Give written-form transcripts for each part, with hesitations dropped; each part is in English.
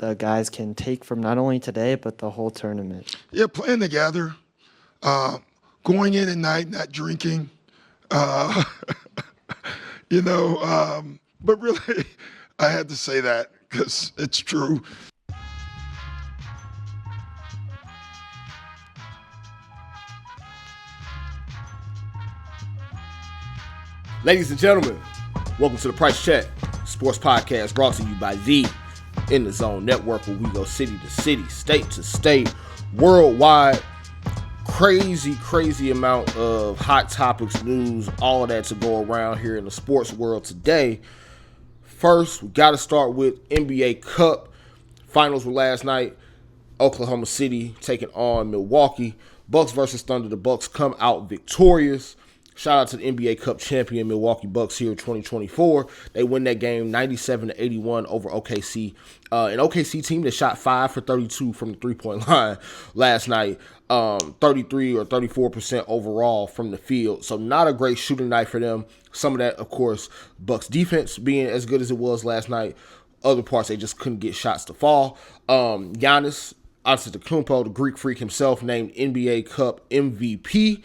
the guys can take from not only today but the whole tournament. Yeah, playing together, uh, going in at night, not drinking, uh, but really, I had to say that because it's true. Ladies and gentlemen, welcome to the Price Check Sports Podcast, brought to you by the In the Zone Network, where we go city to city, state to state, worldwide. Crazy amount of hot topics, news, all of that to go around here in the sports world today. First, we got to start with NBA Cup. Finals were last night. Oklahoma City taking on Milwaukee. Bucks versus Thunder. The Bucks come out victorious. Shout out to the NBA Cup champion Milwaukee Bucks here in 2024. They win that game 97-81 over OKC. An OKC team that shot 5 for 32 from the three-point line last night. 33 or 34% overall from the field. So not a great shooting night for them. Some of that, of course, Bucks defense being as good as it was last night. Other parts, they just couldn't get shots to fall. Giannis Antetokounmpo, the Greek freak himself, named NBA Cup MVP.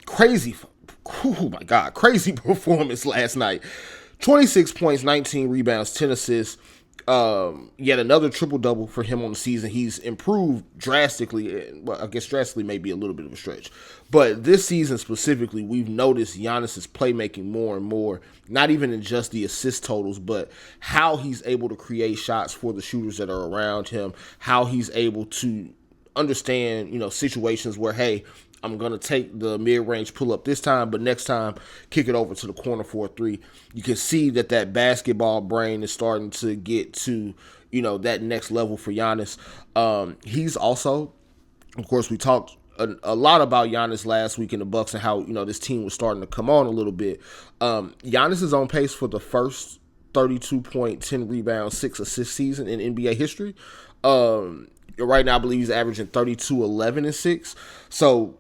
Crazy performance last night. 26 points, 19 rebounds, 10 assists. Yet another triple-double for him on the season. He's improved drastically. Well, I guess drastically may be a little bit of a stretch. But this season specifically, we've noticed Giannis' playmaking more and more. Not even in just the assist totals, but how he's able to create shots for the shooters that are around him. How he's able to understand, situations where, hey, I'm going to take the mid-range pull-up this time, but next time, kick it over to the corner for a three. You can see that basketball brain is starting to get to, that next level for Giannis. He's also, of course, we talked a lot about Giannis last week in the Bucks and how, this team was starting to come on a little bit. Giannis is on pace for the first 32-point, 10 rebound, 6 assist season in NBA history. Right now, I believe he's averaging 32, 11, and 6. So,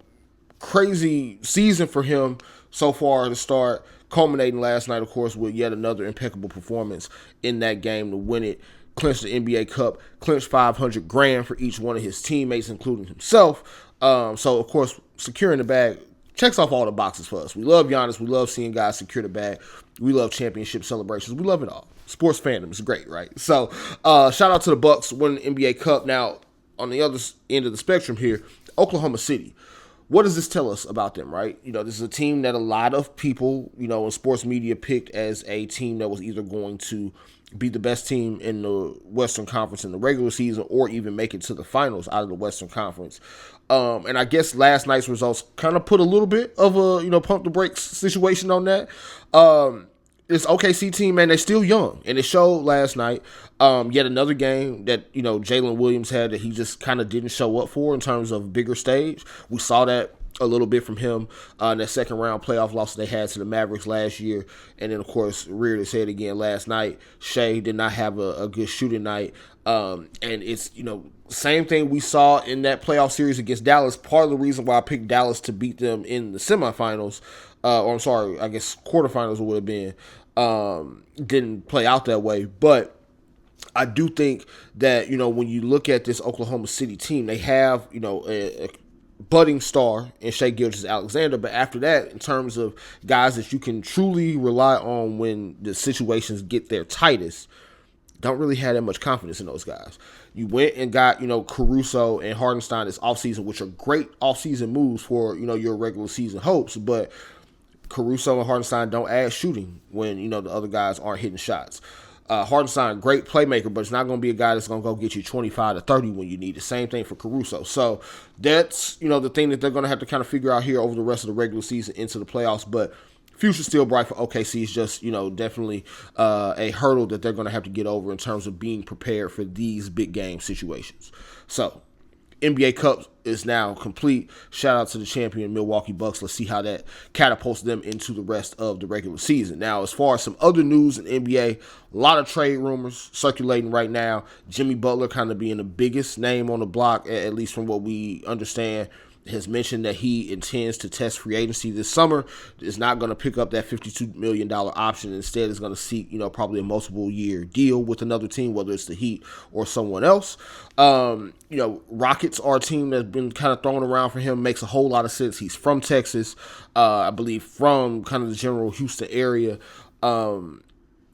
crazy season for him so far to start, culminating last night, of course, with yet another impeccable performance in that game to win it, clinch the NBA Cup, clinch $500,000 for each one of his teammates, including himself. So, of course, securing the bag checks off all the boxes for us. We love Giannis. We love seeing guys secure the bag. We love championship celebrations. We love it all. Sports fandom is great, right? So, shout out to the Bucks winning the NBA Cup. Now, on the other end of the spectrum here, Oklahoma City. What does this tell us about them, right? This is a team that a lot of people, in sports media picked as a team that was either going to be the best team in the Western Conference in the regular season or even make it to the finals out of the Western Conference. And I guess last night's results kind of put a little bit of a, pump the brakes situation on that. This OKC team, man, they're still young, and it showed last night. Yet another game that, Jalen Williams had that he just kind of didn't show up for in terms of bigger stage. We saw that a little bit from him in that second round playoff loss they had to the Mavericks last year. And then, of course, reared his head again last night. Shea did not have a good shooting night. And it's, same thing we saw in that playoff series against Dallas. Part of the reason why I picked Dallas to beat them in the semifinals, or I'm sorry, I guess quarterfinals would have been, didn't play out that way. But I do think that, when you look at this Oklahoma City team, they have, a budding star in Shai Gilgeous-Alexander. But after that, in terms of guys that you can truly rely on when the situations get their tightest, don't really have that much confidence in those guys. You went and got, Caruso and Hardenstein this offseason, which are great offseason moves for, your regular season hopes. But Caruso and Hardenstein don't add shooting when, the other guys aren't hitting shots. Hardenstein, great playmaker, but it's not going to be a guy that's going to go get you 25 to 30 when you need it. Same thing for Caruso. So that's, the thing that they're going to have to kind of figure out here over the rest of the regular season into the playoffs. But future's still bright for OKC. It's just, definitely a hurdle that they're going to have to get over in terms of being prepared for these big game situations. So NBA Cup is now complete. Shout out to the champion Milwaukee Bucks. Let's see how that catapults them into the rest of the regular season. Now, as far as some other news in NBA, a lot of trade rumors circulating right now. Jimmy Butler kind of being the biggest name on the block, at least from what we understand. has mentioned that he intends to test free agency this summer. Is not going to pick up that $52 million option. Instead, is going to seek, probably a multiple year deal with another team, whether it's the Heat or someone else. Rockets are a team that's been kind of thrown around for him. Makes a whole lot of sense. He's from Texas, I believe from kind of the general Houston area. And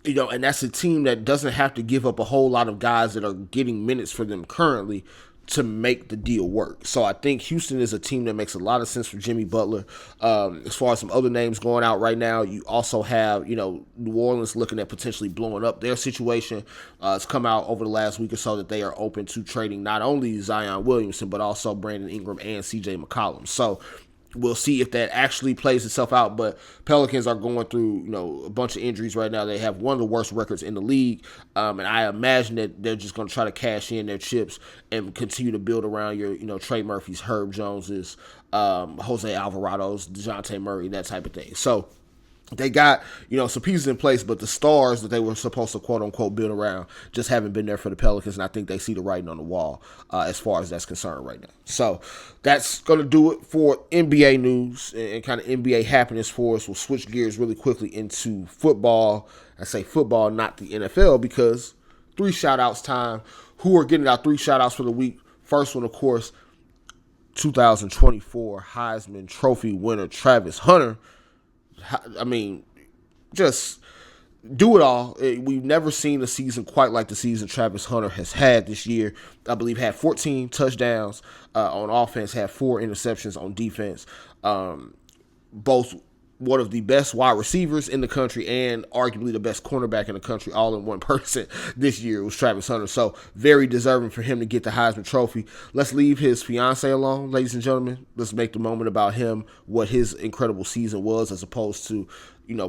that's a team that doesn't have to give up a whole lot of guys that are getting minutes for them currently to make the deal work. So I think Houston is a team that makes a lot of sense for Jimmy Butler. As far as some other names going out right now, you also have, New Orleans looking at potentially blowing up their situation. It's come out over the last week or so that they are open to trading not only Zion Williamson, but also Brandon Ingram and CJ McCollum. So we'll see if that actually plays itself out, but Pelicans are going through, a bunch of injuries right now. They have one of the worst records in the league, and I imagine that they're just going to try to cash in their chips and continue to build around your, Trey Murphy's, Herb Jones's, Jose Alvarado's, DeJounte Murray, that type of thing. So they got, some pieces in place, but the stars that they were supposed to quote unquote build around just haven't been there for the Pelicans, and I think they see the writing on the wall as far as that's concerned right now. So that's going to do it for NBA news and kind of NBA happenings for us. We'll switch gears really quickly into football. I say football, not the NFL, because 3 shout-outs time. Who are getting our 3 shout-outs for the week? First one, of course, 2024 Heisman Trophy winner Travis Hunter. I mean, just do it all. We've never seen a season quite like the season Travis Hunter has had this year. I believe had 14 touchdowns on offense, had 4 interceptions on defense. Both one of the best wide receivers in the country and arguably the best cornerback in the country all in one person this year was Travis Hunter. So very deserving for him to get the Heisman Trophy. Let's leave his fiance alone, ladies and gentlemen. Let's make the moment about him, what his incredible season was, as opposed to,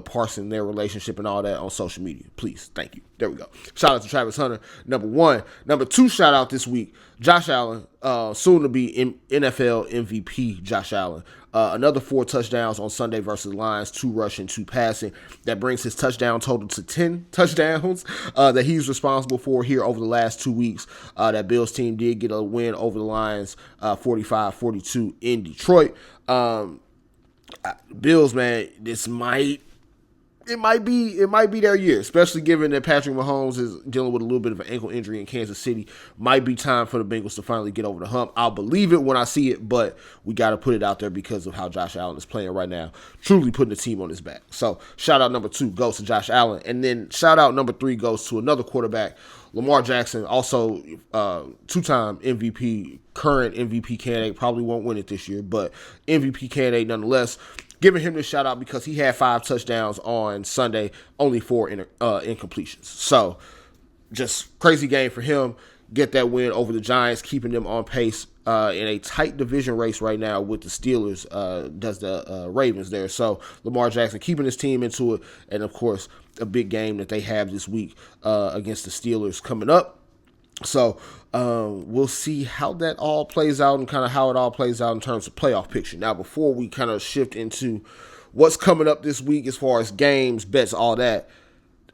parsing their relationship and all that on social media. Please. Thank you. There we go. Shout out to Travis Hunter, number 1. Number 2 shout out this week, Josh Allen, soon to be NFL MVP Josh Allen. Another 4 touchdowns on Sunday versus the Lions, 2 rushing, 2 passing. That brings his touchdown total to 10 touchdowns that he's responsible for here over the last 2 weeks. That Bills team did get a win over the Lions, 45-42 in Detroit. Bills, man, it might be their year, especially given that Patrick Mahomes is dealing with a little bit of an ankle injury in Kansas City. Might be time for the Bengals to finally get over the hump. I'll believe it when I see it, but we got to put it out there because of how Josh Allen is playing right now, truly putting the team on his back. So shout out number 2 goes to Josh Allen, and then shout out number 3 goes to another quarterback, Lamar Jackson, also 2-time MVP, current MVP candidate. Probably won't win it this year, but MVP candidate nonetheless. Giving him this shout out because he had 5 touchdowns on Sunday, only 4 incompletions. So just crazy game for him. Get that win over the Giants, keeping them on pace in a tight division race right now with the Steelers, does the Ravens there. So Lamar Jackson keeping his team into it. And, of course, a big game that they have this week against the Steelers coming up. So we'll see how that all plays out and kind of how it all plays out in terms of playoff picture. Now, before we kind of shift into what's coming up this week as far as games, bets, all that,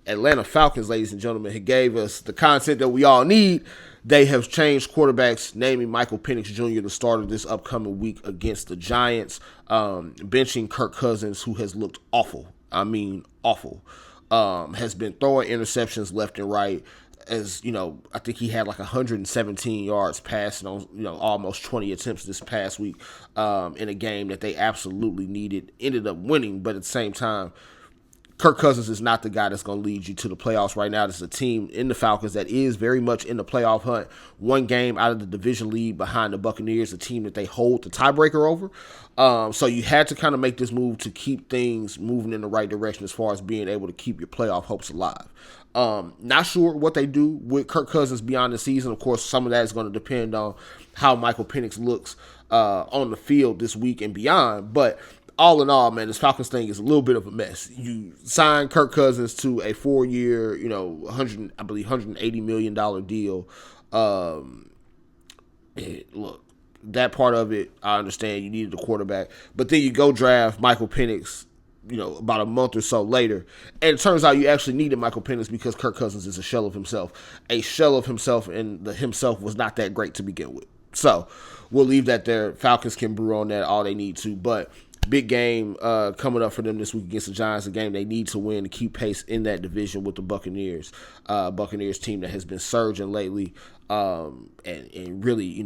Atlanta Falcons, ladies and gentlemen, he gave us the content that we all need. They have changed quarterbacks, naming Michael Penix Jr. the starter this upcoming week against the Giants, benching Kirk Cousins, who has looked awful. I mean, awful. Has been throwing interceptions left and right. As I think he had like 117 yards passing on, almost 20 attempts this past week in a game that they absolutely needed. Ended up winning, but at the same time, Kirk Cousins is not the guy that's going to lead you to the playoffs right now. There's a team in the Falcons that is very much in the playoff hunt. 1 game out of the division lead behind the Buccaneers, a team that they hold the tiebreaker over. So you had to kind of make this move to keep things moving in the right direction as far as being able to keep your playoff hopes alive. Not sure what they do with Kirk Cousins beyond the season. Of course, some of that is going to depend on how Michael Penix looks on the field this week and beyond. But all in all, man, this Falcons thing is a little bit of a mess. You signed Kirk Cousins to a 4-year, $180 million deal. Look, that part of it, I understand. You needed a quarterback. But then you go draft Michael Penix, about a month or so later. And it turns out you actually needed Michael Penix because Kirk Cousins is a shell of himself. A shell of himself, and the himself was not that great to begin with. So we'll leave that there. Falcons can brew on that all they need to. But big game coming up for them this week against the Giants, a game they need to win to keep pace in that division with the Buccaneers. Buccaneers team that has been surging lately, and really,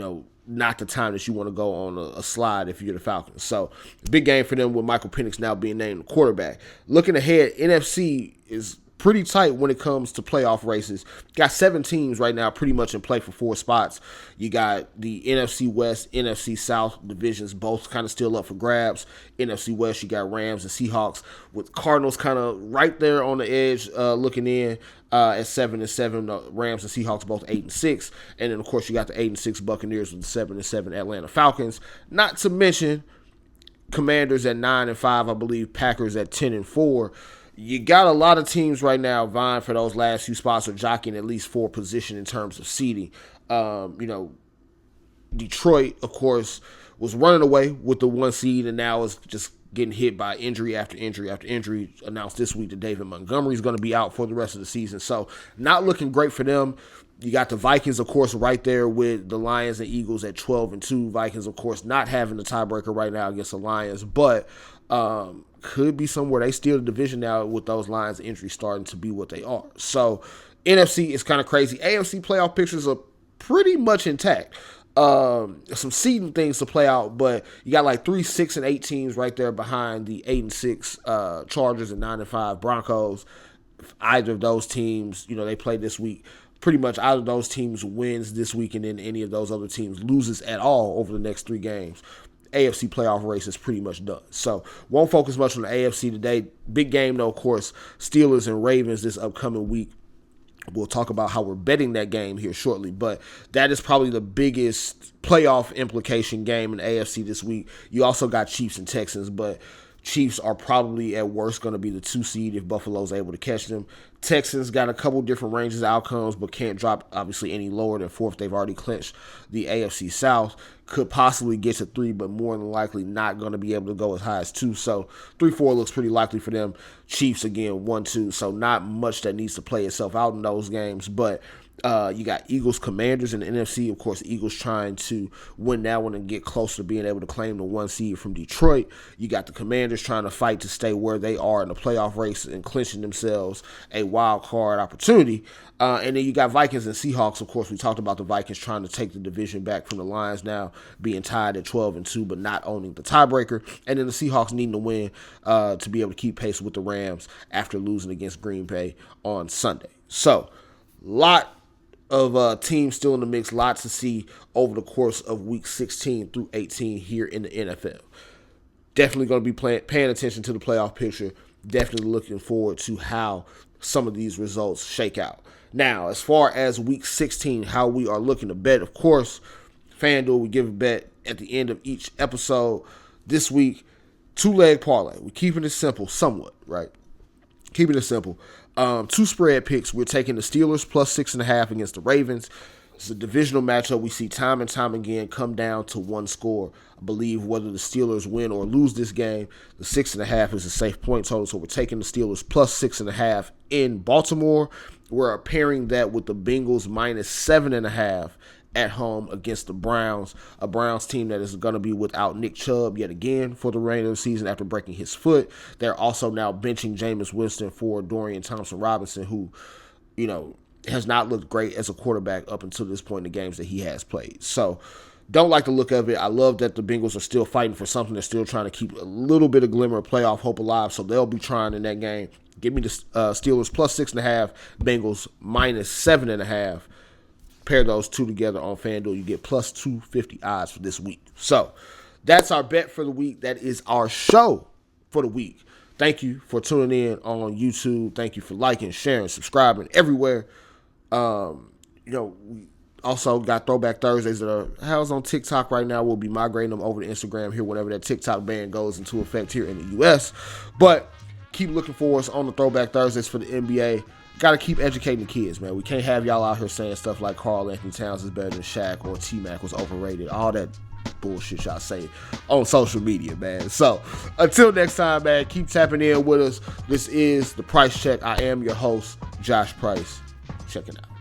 not the time that you want to go on a slide if you're the Falcons. So big game for them with Michael Penix now being named the quarterback. Looking ahead, NFC is pretty tight when it comes to playoff races. Got 7 teams right now pretty much in play for 4 spots. You got the NFC West, NFC South divisions, both kind of still up for grabs. NFC West, you got Rams and Seahawks, with Cardinals kind of right there on the edge looking in at 7-7. The Rams and Seahawks both 8-6. And then, of course, you got the 8-6 Buccaneers with the 7-7 Atlanta Falcons. Not to mention Commanders at 9-5, I believe Packers at 10-4. You got a lot of teams right now vying for those last few spots or jockeying at least for position in terms of seeding. Detroit, of course, was running away with the 1 seed and now is just getting hit by injury after injury after injury. Announced this week that David Montgomery is going to be out for the rest of the season. So not looking great for them. You got the Vikings, of course, right there with the Lions and Eagles at 12-2. Vikings, of course, not having the tiebreaker right now against the Lions, but could be somewhere they steal the division now with those Lions injuries starting to be what they are. So NFC is kind of crazy. AFC playoff pictures are pretty much intact. Some seeding things to play out, but you got like 3, 6, and 8 teams right there behind the 8-6 Chargers and 9-5 Broncos. If either of those teams, they play this week, pretty much either of those teams wins this week and then any of those other teams loses at all over the next 3 games. AFC playoff race is pretty much done. So won't focus much on the AFC today. Big game, though, of course, Steelers and Ravens this upcoming week. We'll talk about how we're betting that game here shortly, but that is probably the biggest playoff implication game in the AFC this week. You also got Chiefs and Texans, but Chiefs are probably at worst going to be the 2 seed if Buffalo's able to catch them. Texans got a couple different ranges of outcomes, but can't drop obviously any lower than 4 if they've already clinched the AFC South. Could possibly get to 3, but more than likely not going to be able to go as high as 2. So 3-4 looks pretty likely for them. Chiefs again 1-2. So not much that needs to play itself out in those games, but you got Eagles, Commanders in the NFC. Of course, Eagles trying to win that one and get close to being able to claim the 1 seed from Detroit. You got the Commanders trying to fight to stay where they are in the playoff race and clinching themselves a wild card opportunity. And then you got Vikings and Seahawks. Of course, we talked about the Vikings trying to take the division back from the Lions now, being tied at 12-2, but not owning the tiebreaker. And then the Seahawks needing to win to be able to keep pace with the Rams after losing against Green Bay on Sunday. So, lot of teams still in the mix, lots to see over the course of week 16 through 18 here in the NFL. Definitely going to be paying attention to the playoff picture. Definitely looking forward to how some of these results shake out. Now, as far as week 16, how we are looking to bet, of course, FanDuel, we give a bet at the end of each episode. This week, 2-leg parlay. We're keeping it simple somewhat, right? Keeping it simple. 2 spread picks. We're taking the Steelers plus 6.5 against the Ravens. It's a divisional matchup we see time and time again come down to 1 score. I believe whether the Steelers win or lose this game, the 6.5 is a safe point total. So we're taking the Steelers plus 6.5 in Baltimore. We're pairing that with the Bengals minus 7.5 at home against the Browns, a Browns team that is going to be without Nick Chubb yet again for the remainder of the season after breaking his foot. They're also now benching Jameis Winston for Dorian Thompson-Robinson, who, has not looked great as a quarterback up until this point in the games that he has played. So, don't like the look of it. I love that the Bengals are still fighting for something. They're still trying to keep a little bit of glimmer of playoff hope alive, so they'll be trying in that game. Give me the Steelers plus 6.5, Bengals minus 7.5. Pair those 2 together on FanDuel. You get plus 250 odds for this week. So that's our bet for the week. That is our show for the week. Thank you for tuning in on YouTube. Thank you for liking, sharing, subscribing everywhere. We also got Throwback Thursdays that are housed on TikTok right now. We'll be migrating them over to Instagram here whenever that TikTok ban goes into effect here in the U.S. But keep looking for us on the Throwback Thursdays for the NBA. Got to keep educating the kids, man. We can't have y'all out here saying stuff like Karl Anthony Towns is better than Shaq or T-Mac was overrated. All that bullshit y'all say on social media, man. So, until next time, man, keep tapping in with us. This is The Price Check. I am your host, Josh Price. Check it out.